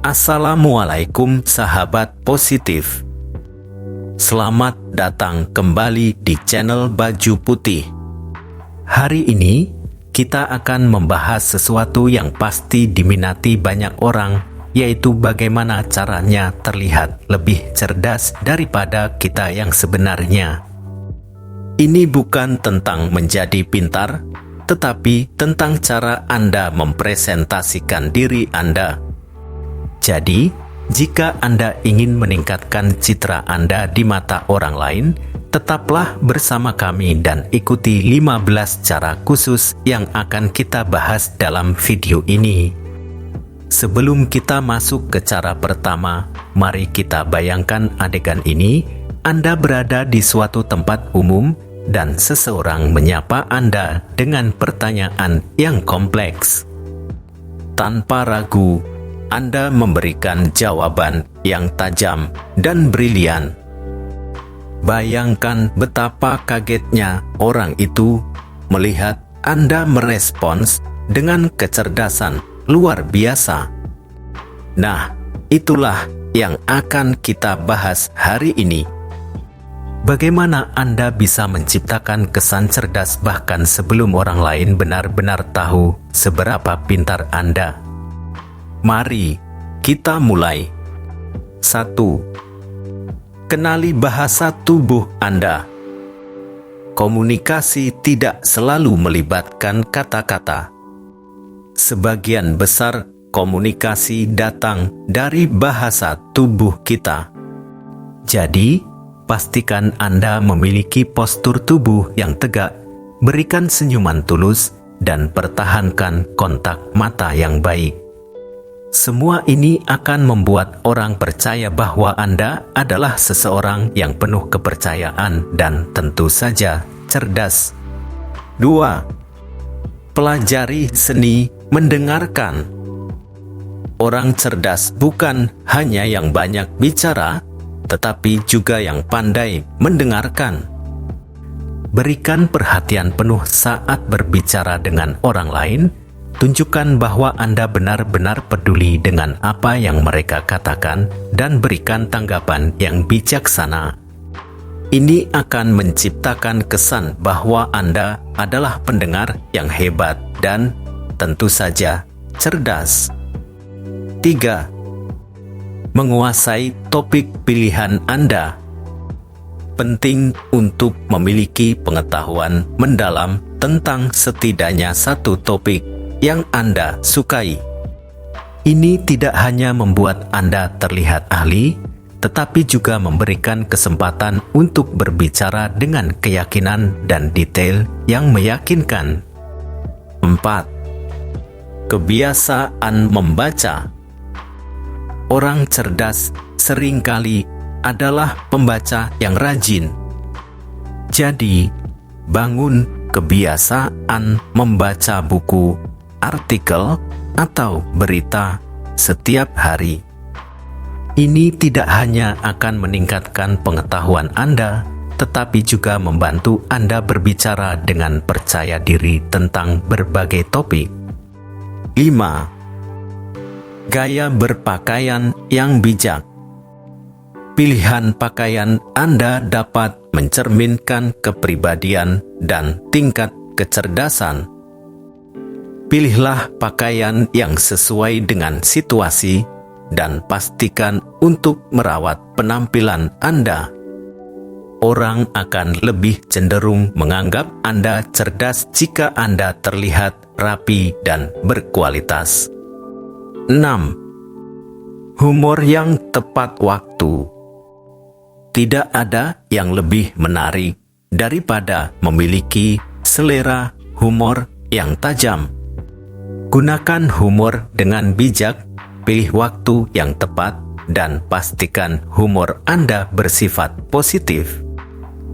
Assalamualaikum sahabat positif. Selamat datang kembali di channel Baju Putih. Hari ini kita akan membahas sesuatu yang pasti diminati banyak orang, yaitu bagaimana caranya terlihat lebih cerdas daripada kita yang sebenarnya. Ini bukan tentang menjadi pintar, tetapi tentang cara Anda mempresentasikan diri Anda. Jadi, jika Anda ingin meningkatkan citra Anda di mata orang lain, tetaplah bersama kami dan ikuti 15 cara khusus yang akan kita bahas dalam video ini. Sebelum kita masuk ke cara pertama, mari kita bayangkan adegan ini. Anda berada di suatu tempat umum dan seseorang menyapa Anda dengan pertanyaan yang kompleks. Tanpa ragu, Anda memberikan jawaban yang tajam dan brilian. Bayangkan betapa kagetnya orang itu melihat Anda merespons dengan kecerdasan luar biasa. Nah, itulah yang akan kita bahas hari ini. Bagaimana Anda bisa menciptakan kesan cerdas bahkan sebelum orang lain benar-benar tahu seberapa pintar Anda? Mari kita mulai. 1. Kenali bahasa tubuh Anda. Komunikasi tidak selalu melibatkan kata-kata. Sebagian besar komunikasi datang dari bahasa tubuh kita. Jadi, pastikan Anda memiliki postur tubuh yang tegak, berikan senyuman tulus, dan pertahankan kontak mata yang baik. Semua ini akan membuat orang percaya bahwa Anda adalah seseorang yang penuh kepercayaan dan tentu saja cerdas. 2. Pelajari seni mendengarkan. Orang cerdas bukan hanya yang banyak bicara, tetapi juga yang pandai mendengarkan. Berikan perhatian penuh saat berbicara dengan orang lain. Tunjukkan bahwa Anda benar-benar peduli dengan apa yang mereka katakan dan berikan tanggapan yang bijaksana. Ini akan menciptakan kesan bahwa Anda adalah pendengar yang hebat dan tentu saja cerdas. 3. Menguasai topik pilihan Anda. Penting untuk memiliki pengetahuan mendalam tentang setidaknya satu topik yang Anda sukai. Ini tidak hanya membuat Anda terlihat ahli, tetapi juga memberikan kesempatan untuk berbicara dengan keyakinan dan detail yang meyakinkan. 4. Kebiasaan membaca. Orang cerdas seringkali adalah pembaca yang rajin. Jadi, bangun kebiasaan membaca buku, artikel, atau berita setiap hari. Ini tidak hanya akan meningkatkan pengetahuan Anda, tetapi juga membantu Anda berbicara dengan percaya diri tentang berbagai topik. 5. Gaya berpakaian yang bijak. Pilihan pakaian Anda dapat mencerminkan kepribadian dan tingkat kecerdasan. Pilihlah pakaian yang sesuai dengan situasi dan pastikan untuk merawat penampilan Anda. Orang akan lebih cenderung menganggap Anda cerdas jika Anda terlihat rapi dan berkualitas. 6. Humor yang tepat waktu. Tidak ada yang lebih menarik daripada memiliki selera humor yang tajam. Gunakan humor dengan bijak, pilih waktu yang tepat, dan pastikan humor Anda bersifat positif.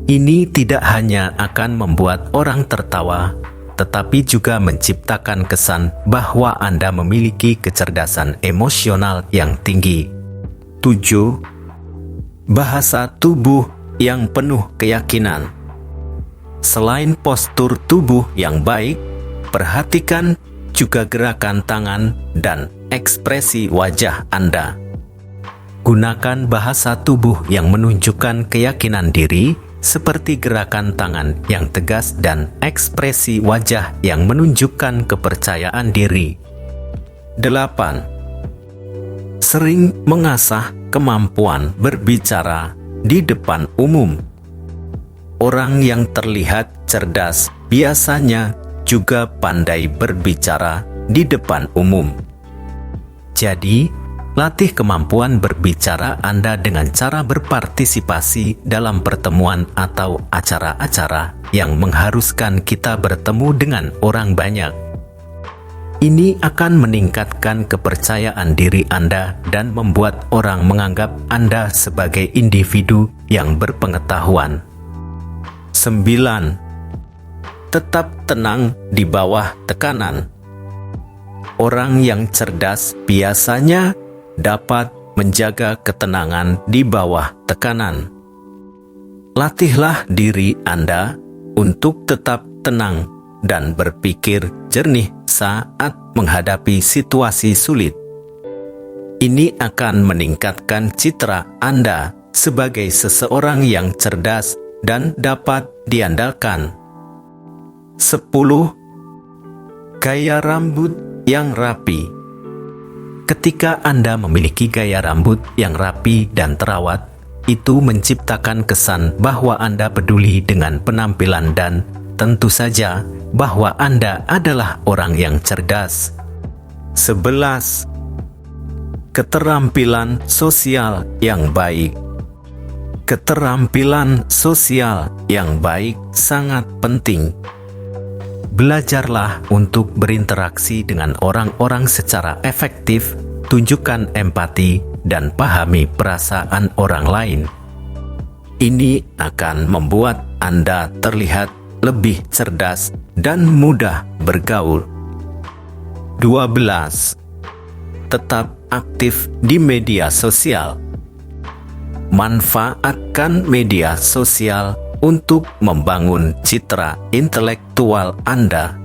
Ini tidak hanya akan membuat orang tertawa, tetapi juga menciptakan kesan bahwa Anda memiliki kecerdasan emosional yang tinggi. 7. Bahasa tubuh yang penuh keyakinan. Selain postur tubuh yang baik, perhatikan juga gerakan tangan dan ekspresi wajah Anda. Gunakan bahasa tubuh yang menunjukkan keyakinan diri, seperti gerakan tangan yang tegas dan ekspresi wajah yang menunjukkan kepercayaan diri. 8. Sering mengasah kemampuan berbicara di depan umum. Orang yang terlihat cerdas biasanya juga pandai berbicara di depan umum. Jadi, latih kemampuan berbicara Anda dengan cara berpartisipasi dalam pertemuan atau acara-acara yang mengharuskan kita bertemu dengan orang banyak. Ini akan meningkatkan kepercayaan diri Anda dan membuat orang menganggap Anda sebagai individu yang berpengetahuan. 9. Tetap tenang di bawah tekanan. Orang yang cerdas biasanya dapat menjaga ketenangan di bawah tekanan. Latihlah diri Anda untuk tetap tenang dan berpikir jernih saat menghadapi situasi sulit. Ini akan meningkatkan citra Anda sebagai seseorang yang cerdas dan dapat diandalkan. 10. Gaya rambut yang rapi. Ketika Anda memiliki gaya rambut yang rapi dan terawat, itu menciptakan kesan bahwa Anda peduli dengan penampilan dan tentu saja bahwa Anda adalah orang yang cerdas. 11. Keterampilan sosial yang baik. Keterampilan sosial yang baik sangat penting. Belajarlah untuk berinteraksi dengan orang-orang secara efektif, tunjukkan empati, dan pahami perasaan orang lain. Ini akan membuat Anda terlihat lebih cerdas dan mudah bergaul. 12. Tetap aktif di media sosial. Manfaatkan media sosial untuk membangun citra intelektual Anda.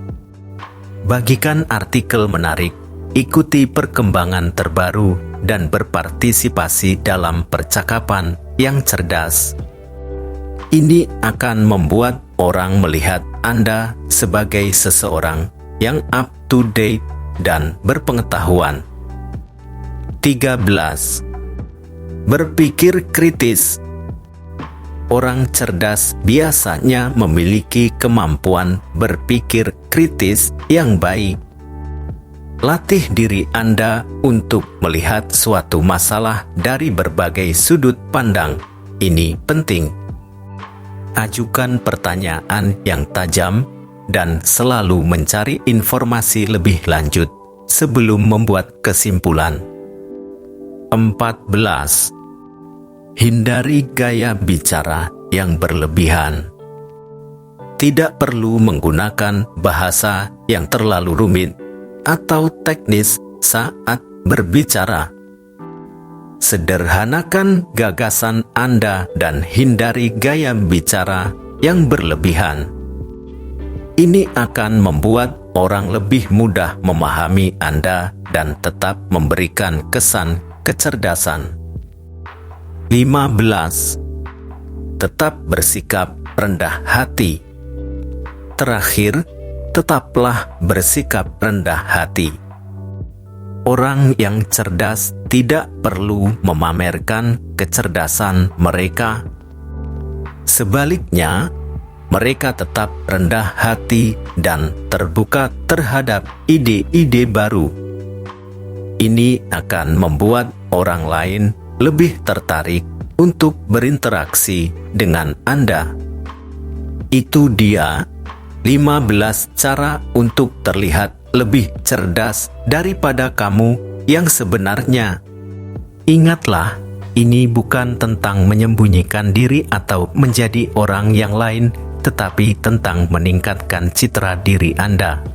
Bagikan artikel menarik, ikuti perkembangan terbaru, dan berpartisipasi dalam percakapan yang cerdas. Ini akan membuat orang melihat Anda sebagai seseorang yang up to date dan berpengetahuan. 13. Berpikir kritis. Orang cerdas biasanya memiliki kemampuan berpikir kritis yang baik. Latih diri Anda untuk melihat suatu masalah dari berbagai sudut pandang. Ini penting. Ajukan pertanyaan yang tajam dan selalu mencari informasi lebih lanjut sebelum membuat kesimpulan. 14. Hindari gaya bicara yang berlebihan. Tidak perlu menggunakan bahasa yang terlalu rumit atau teknis saat berbicara. Sederhanakan gagasan Anda dan hindari gaya bicara yang berlebihan. Ini akan membuat orang lebih mudah memahami Anda dan tetap memberikan kesan kecerdasan. 15. Tetap bersikap rendah hati. Terakhir, tetaplah bersikap rendah hati. Orang yang cerdas tidak perlu memamerkan kecerdasan mereka. Sebaliknya, mereka tetap rendah hati dan terbuka terhadap ide-ide baru. Ini akan membuat orang lain lebih tertarik untuk berinteraksi dengan Anda. Itu dia 15 cara untuk terlihat lebih cerdas daripada kamu yang sebenarnya. Ingatlah, ini bukan tentang menyembunyikan diri atau menjadi orang yang lain, tetapi tentang meningkatkan citra diri Anda.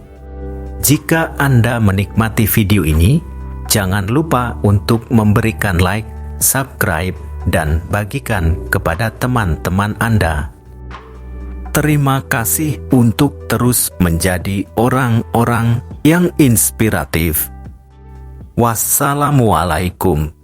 Jika Anda menikmati video ini, jangan lupa untuk memberikan like, subscribe, dan bagikan kepada teman-teman Anda. Terima kasih untuk terus menjadi orang-orang yang inspiratif. Wassalamualaikum.